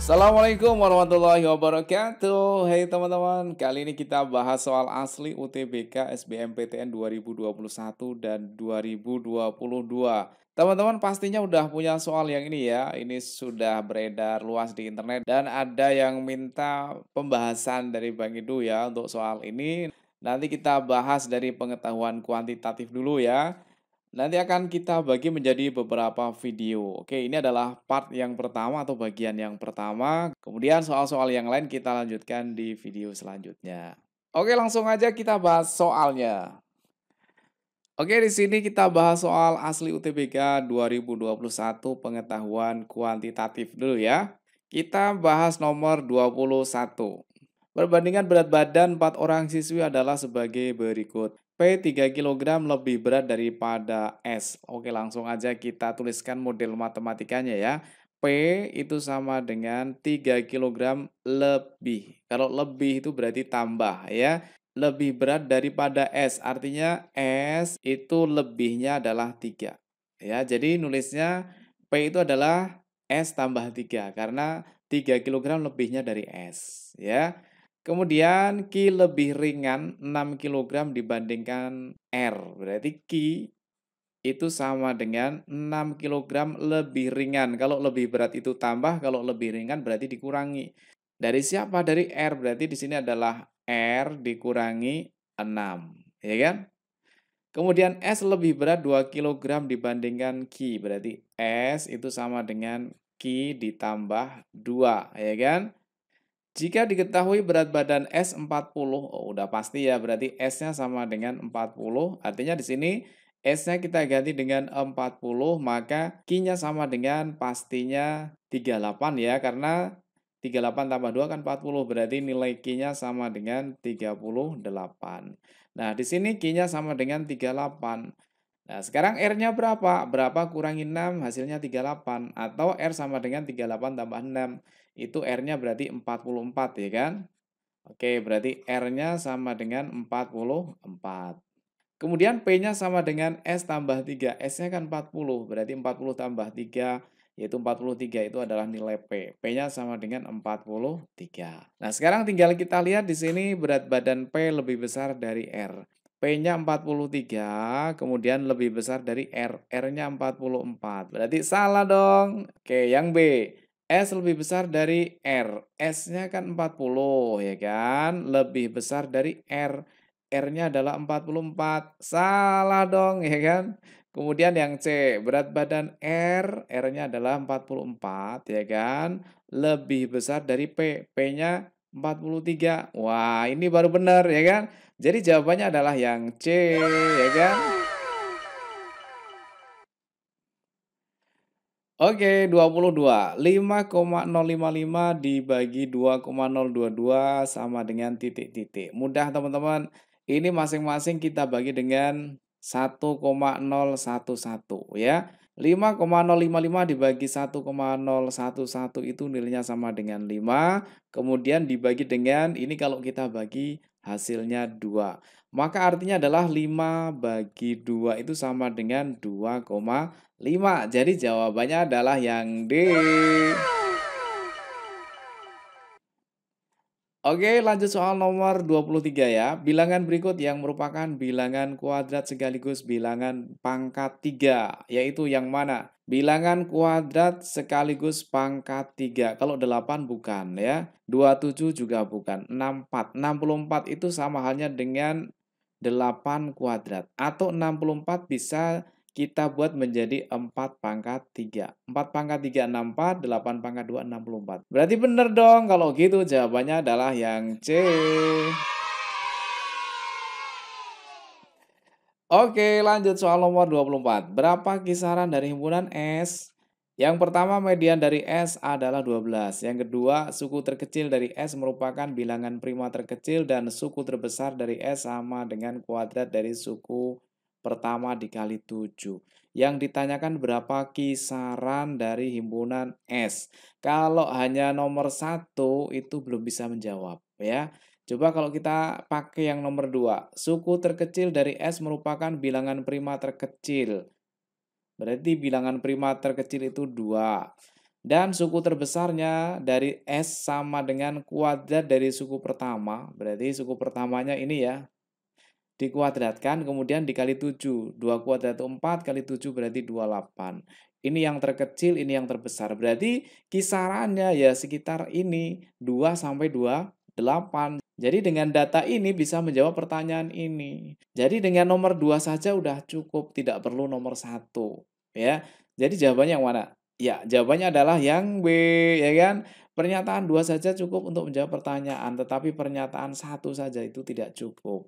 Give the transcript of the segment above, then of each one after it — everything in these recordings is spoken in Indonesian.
Assalamualaikum warahmatullahi wabarakatuh. Hai teman-teman, kali ini kita bahas soal asli UTBK SBMPTN 2021 dan 2022. Teman-teman pastinya udah punya soal yang ini ya. Ini sudah beredar luas di internet dan ada yang minta pembahasan dari Bang Idu ya untuk soal ini. Nanti kita bahas dari pengetahuan kuantitatif dulu ya. Nanti akan kita bagi menjadi beberapa video. Oke, ini adalah part yang pertama atau bagian yang pertama. Kemudian soal-soal yang lain kita lanjutkan di video selanjutnya. Oke, langsung aja kita bahas soalnya. Oke, di sini kita bahas soal asli UTBK 2021 pengetahuan kuantitatif dulu ya. Kita bahas nomor 21. Perbandingan berat badan 4 orang siswi adalah sebagai berikut. P 3 kilogram lebih berat daripada S. Oke, langsung aja kita tuliskan model matematikanya ya. P itu sama dengan 3 kilogram lebih. Kalau lebih itu berarti tambah ya. Lebih berat daripada S. Artinya S itu lebihnya adalah 3. Ya, jadi nulisnya P itu adalah S tambah 3 karena 3 kilogram lebihnya dari S ya. Kemudian Q lebih ringan 6 kilogram dibandingkan R. Berarti Q itu sama dengan 6 kilogram lebih ringan. Kalau lebih berat itu tambah, kalau lebih ringan berarti dikurangi. Dari siapa? Dari R. Berarti di sini adalah R dikurangi 6, ya kan? Kemudian S lebih berat 2 kilogram dibandingkan Q. Berarti S itu sama dengan Q ditambah 2, ya kan? Jika diketahui berat badan S 40, oh udah pasti ya, berarti S-nya sama dengan 40. Artinya di sini S-nya kita ganti dengan 40, maka Q-nya sama dengan pastinya 38 ya, karena 38 tambah 2 kan 40, berarti nilai Q-nya sama dengan 38. Nah, di sini Q-nya sama dengan 38. Nah, sekarang R-nya berapa? Berapa kurangi 6 hasilnya 38. Atau R sama dengan 38 tambah 6. Itu R-nya berarti 44 ya kan? Oke, berarti R-nya sama dengan 44. Kemudian P-nya sama dengan S tambah 3. S-nya kan 40, berarti 40 tambah 3, yaitu 43 itu adalah nilai P. P-nya sama dengan 43. Nah, sekarang tinggal kita lihat di sini berat badan P lebih besar dari R. P-nya 43, kemudian lebih besar dari R. R-nya 44. Berarti salah dong. Oke, yang B. S lebih besar dari R. S-nya kan 40, ya kan? Lebih besar dari R. R-nya adalah 44. Salah dong, ya kan? Kemudian yang C, berat badan R, R-nya adalah 44, ya kan? Lebih besar dari P. P-nya 43. Wah, ini baru benar, ya kan? Jadi jawabannya adalah yang C, ya kan? Oke, 22. 5,055 dibagi 2,022 sama dengan titik-titik. Mudah teman-teman. Ini masing-masing kita bagi dengan 1,011 ya. 5,055 dibagi 1,011 itu nilainya sama dengan 5. Kemudian dibagi dengan, ini kalau kita bagi hasilnya 2. Maka artinya adalah 5 bagi 2 itu sama dengan 2,5. Jadi jawabannya adalah yang D. Oke, lanjut soal nomor 23 ya. Bilangan berikut yang merupakan bilangan kuadrat sekaligus bilangan pangkat 3, yaitu yang mana? Bilangan kuadrat sekaligus pangkat 3. Kalau 8 bukan ya. 27 juga bukan. 64. 64 itu sama halnya dengan 8 kuadrat. Atau 64 bisa kita buat menjadi 4 pangkat 3. 4 pangkat 3, 64, 8 pangkat 2, 64. Berarti benar dong, kalau gitu jawabannya adalah yang C. Oke, lanjut soal nomor 24. Berapa kisaran dari himpunan S? Yang pertama, median dari S adalah 12. Yang kedua, suku terkecil dari S merupakan bilangan prima terkecil dan suku terbesar dari S sama dengan kuadrat dari suku pertama dikali 7. Yang ditanyakan berapa kisaran dari himpunan S. Kalau hanya nomor 1 itu belum bisa menjawab ya. Coba kalau kita pakai yang nomor 2, suku terkecil dari S merupakan bilangan prima terkecil. Berarti bilangan prima terkecil itu 2. Dan suku terbesarnya dari S sama dengan kuadrat dari suku pertama, berarti suku pertamanya ini ya, dikuadratkan kemudian dikali 7. 2 kuadrat itu 4 kali 7 berarti 28. Ini yang terkecil, ini yang terbesar. Berarti kisarannya ya sekitar ini 2 sampai 28. Jadi dengan data ini bisa menjawab pertanyaan ini. Jadi dengan nomor 2 saja udah cukup, tidak perlu nomor 1 ya. Jadi jawabannya yang mana? Ya, jawabannya adalah yang B ya kan. Pernyataan 2 saja cukup untuk menjawab pertanyaan, tetapi pernyataan 1 saja itu tidak cukup.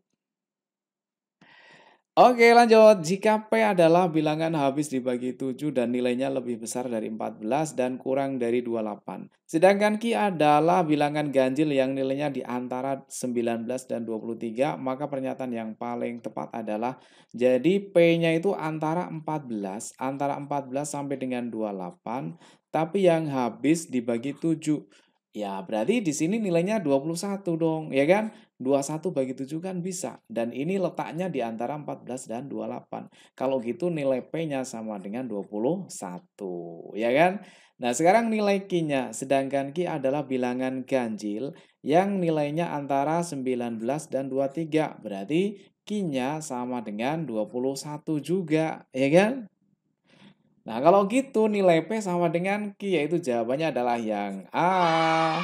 Oke lanjut, jika P adalah bilangan habis dibagi 7 dan nilainya lebih besar dari 14 dan kurang dari 28. Sedangkan Q adalah bilangan ganjil yang nilainya di antara 19 dan 23, maka pernyataan yang paling tepat adalah, jadi P-nya itu antara 14 sampai dengan 28, tapi yang habis dibagi 7. Ya, berarti di sini nilainya 21 dong, ya kan? 21 bagi 7 kan bisa, dan ini letaknya di antara 14 dan 28. Kalau gitu nilai P-nya sama dengan 21, ya kan? Nah, sekarang nilai Q-nya, sedangkan Q adalah bilangan ganjil yang nilainya antara 19 dan 23. Berarti Q-nya sama dengan 21 juga, ya kan? Nah, kalau gitu nilai P sama dengan Q, yaitu jawabannya adalah yang A.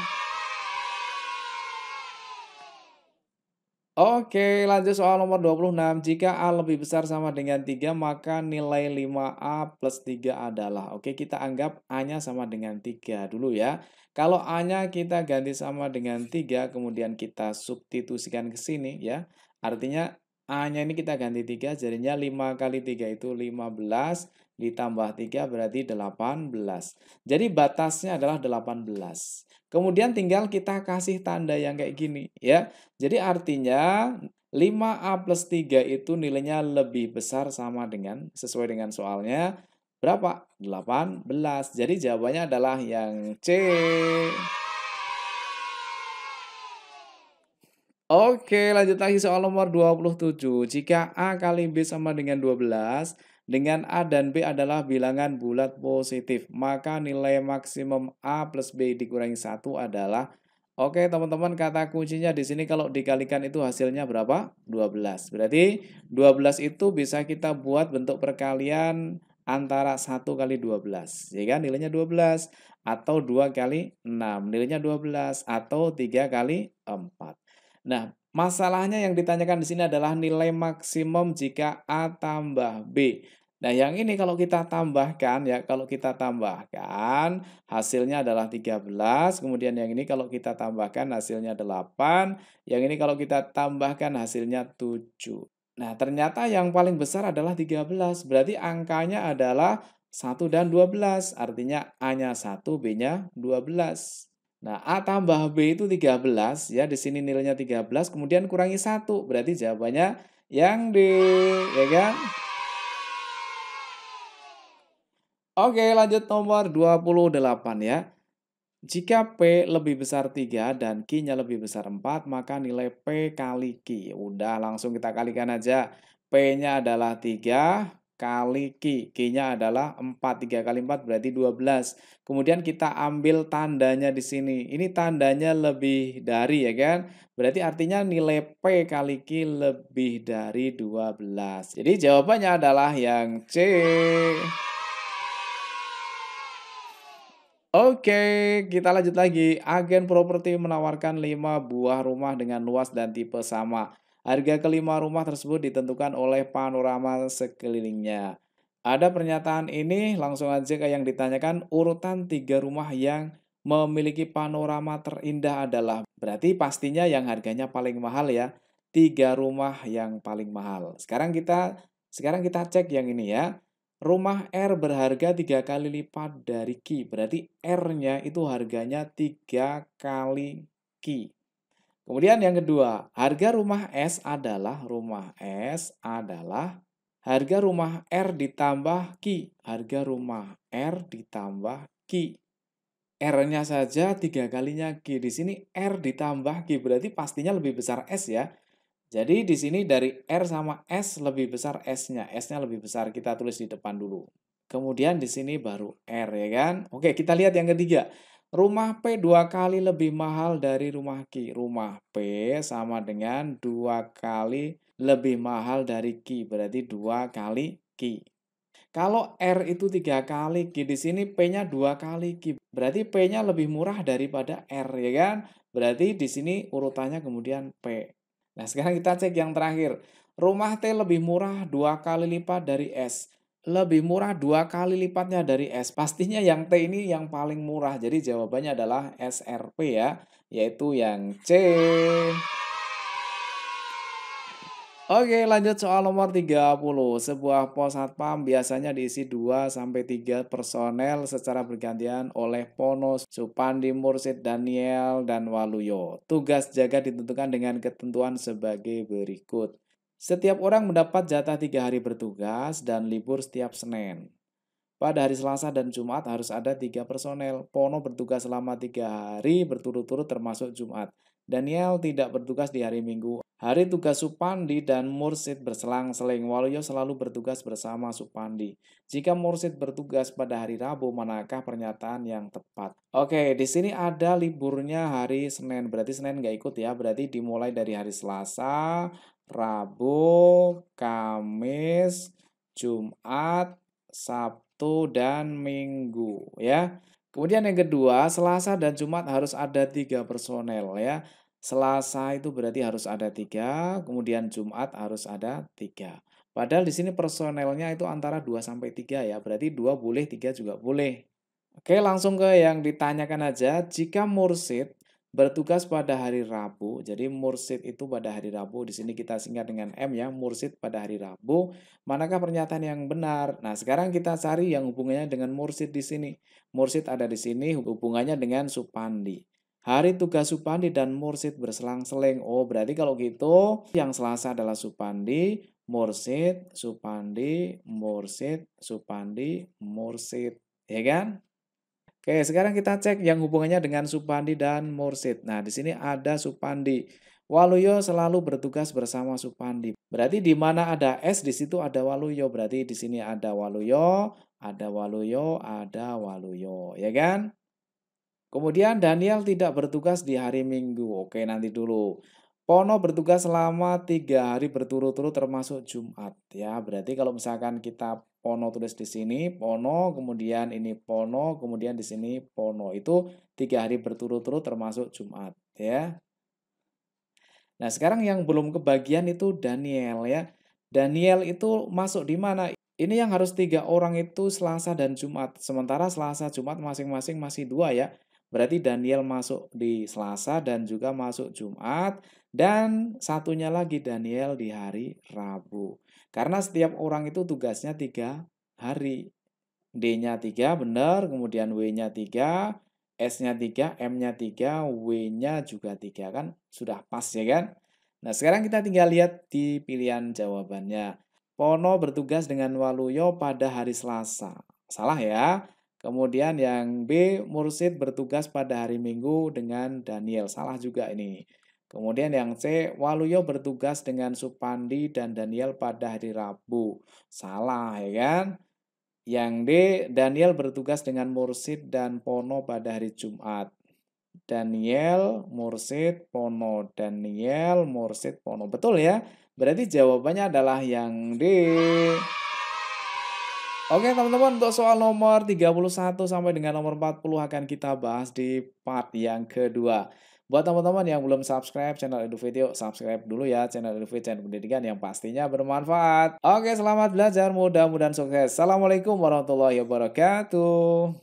Oke, lanjut soal nomor 26. Jika A lebih besar sama dengan 3, maka nilai 5A plus 3 adalah. Oke, kita anggap A-nya sama dengan 3 dulu ya. Kalau A-nya kita ganti sama dengan 3, kemudian kita substitusikan ke sini ya. Artinya A-nya ini kita ganti 3, jadinya 5 kali 3 itu 15, ditambah 3 berarti 18. Jadi batasnya adalah 18. Kemudian tinggal kita kasih tanda yang kayak gini ya. Jadi artinya 5A plus 3 itu nilainya lebih besar sama dengan, sesuai dengan soalnya, berapa? 18. Jadi jawabannya adalah yang C. Oke, lanjut lagi soal nomor 27. Jika A kali B sama dengan 12, dengan A dan B adalah bilangan bulat positif, maka nilai maksimum A plus B dikurangi 1 adalah. Oke, teman-teman, kata kuncinya di sini kalau dikalikan itu hasilnya berapa? 12. Berarti 12 itu bisa kita buat bentuk perkalian antara 1 kali 12, ya kan? Nilainya 12, atau 2 kali 6, nilainya 12, atau 3 kali 4. Nah, masalahnya yang ditanyakan di sini adalah nilai maksimum jika A tambah B. Nah, yang ini kalau kita tambahkan ya, kalau kita tambahkan hasilnya adalah 13, kemudian yang ini kalau kita tambahkan hasilnya 8, yang ini kalau kita tambahkan hasilnya 7. Nah, ternyata yang paling besar adalah 13, berarti angkanya adalah 1 dan 12, artinya A-nya 1, B-nya 12. Nah, A tambah B itu 13 ya, di sini nilainya 13 kemudian kurangi 1 berarti jawabannya yang D, ya kan? Oke, lanjut nomor 28 ya. Jika P lebih besar 3 dan Q-nya lebih besar 4, maka nilai P kali Q. Udah, langsung kita kalikan aja. P-nya adalah 3 kali Q. Q-nya adalah 4. 3 kali 4 berarti 12. Kemudian kita ambil tandanya di sini. Ini tandanya lebih dari ya kan? Berarti artinya nilai P kali Q lebih dari 12. Jadi jawabannya adalah yang C. Oke, kita lanjut lagi. Agen properti menawarkan 5 buah rumah dengan luas dan tipe sama. Harga kelima rumah tersebut ditentukan oleh panorama sekelilingnya. Ada pernyataan ini, langsung aja ke yang ditanyakan, urutan 3 rumah yang memiliki panorama terindah adalah. Berarti pastinya yang harganya paling mahal ya. 3 rumah yang paling mahal. Sekarang kita cek yang ini ya. Rumah R berharga 3 kali lipat dari Q. Berarti R-nya itu harganya 3 kali Q. Kemudian yang kedua, harga rumah S adalah harga rumah R ditambah Q. Harga rumah R ditambah Q. R-nya saja 3 kalinya Q. Di sini R ditambah Q berarti pastinya lebih besar S ya. Jadi di sini dari R sama S lebih besar S-nya. S-nya lebih besar, kita tulis di depan dulu. kemudian di sini baru R ya kan. Oke, kita lihat yang ketiga. Rumah P 2 kali lebih mahal dari rumah Q. Rumah P sama dengan 2 kali lebih mahal dari Q. Berarti 2 kali Q. Kalau R itu 3 kali Q, di sini P-nya 2 kali Q. Berarti P-nya lebih murah daripada R ya kan. Berarti di sini urutannya kemudian P. Nah, sekarang kita cek yang terakhir. Rumah T lebih murah 2 kali lipat dari S. Lebih murah 2 kali lipatnya dari S. Pastinya yang T ini yang paling murah. Jadi jawabannya adalah SRP ya, yaitu yang C. Oke, lanjut soal nomor 30. Sebuah pos satpam biasanya diisi 2 sampai 3 personel secara bergantian oleh Pono, Supandi, Mursid, Daniel, dan Waluyo. Tugas jaga ditentukan dengan ketentuan sebagai berikut. Setiap orang mendapat jatah 3 hari bertugas dan libur setiap Senin. Pada hari Selasa dan Jumat harus ada 3 personel. Pono bertugas selama 3 hari berturut-turut termasuk Jumat. Daniel tidak bertugas di hari Minggu. Hari tugas Supandi dan Mursid berselang-seling. Waluyo selalu bertugas bersama Supandi. Jika Mursid bertugas pada hari Rabu, manakah pernyataan yang tepat? Oke, di sini ada liburnya hari Senin. Berarti Senin nggak ikut ya. Berarti dimulai dari hari Selasa, Rabu, Kamis, Jumat, Sabtu, dan Minggu ya. Kemudian yang kedua, Selasa dan Jumat harus ada 3 personel ya. Selasa itu berarti harus ada 3, kemudian Jumat harus ada 3. Padahal di sini personelnya itu antara 2 sampai 3 ya. Berarti 2 boleh, 3 juga boleh. Oke, langsung ke yang ditanyakan aja. Jika Mursid bertugas pada hari Rabu, jadi Mursid itu pada hari Rabu, di sini kita singkat dengan M ya, Mursid pada hari Rabu, manakah pernyataan yang benar? Nah, sekarang kita cari yang hubungannya dengan Mursid di sini. Mursid ada di sini, hubungannya dengan Supandi. Hari tugas Supandi dan Mursid berselang-seling. Oh, berarti kalau gitu, yang Selasa adalah Supandi, Mursid, Supandi, Mursid, Supandi, Mursid. Ya kan? Oke, sekarang kita cek yang hubungannya dengan Supandi dan Mursid. Nah, di sini ada Supandi. Waluyo selalu bertugas bersama Supandi. Berarti di mana ada S, di situ ada Waluyo. Berarti di sini ada Waluyo, ada Waluyo, ada Waluyo. Ya kan? Kemudian Daniel tidak bertugas di hari Minggu. Oke, nanti dulu. Pono bertugas selama 3 hari berturut-turut termasuk Jumat. Ya, berarti kalau misalkan kita Pono tulis di sini, Pono, kemudian ini Pono, kemudian di sini Pono. Itu 3 hari berturut-turut termasuk Jumat. Ya. Nah, sekarang yang belum kebagian itu Daniel ya. Daniel itu masuk di mana? Ini yang harus 3 orang itu Selasa dan Jumat. Sementara Selasa, Jumat masing-masing masih 2 ya. Berarti Daniel masuk di Selasa dan juga masuk Jumat. Dan satunya lagi Daniel di hari Rabu. Karena setiap orang itu tugasnya 3 hari. D-nya 3 benar, kemudian W-nya 3, S-nya 3, M-nya 3, W-nya juga 3 kan sudah pas ya kan? Nah, sekarang kita tinggal lihat di pilihan jawabannya. Pono bertugas dengan Waluyo pada hari Selasa. Salah ya. Kemudian yang B, Mursid bertugas pada hari Minggu dengan Daniel. Salah juga ini. Kemudian yang C, Waluyo bertugas dengan Supandi dan Daniel pada hari Rabu. Salah ya kan? Yang D, Daniel bertugas dengan Mursid dan Pono pada hari Jumat. Daniel, Mursid, Pono. Daniel, Mursid, Pono. Betul ya? Berarti jawabannya adalah yang D. Oke teman-teman, untuk soal nomor 31 sampai dengan nomor 40 akan kita bahas di part yang kedua. Buat teman-teman yang belum subscribe channel EduVideo, subscribe dulu ya channel EduVideo, channel pendidikan yang pastinya bermanfaat. Oke, selamat belajar, mudah-mudahan sukses. Assalamualaikum warahmatullahi wabarakatuh.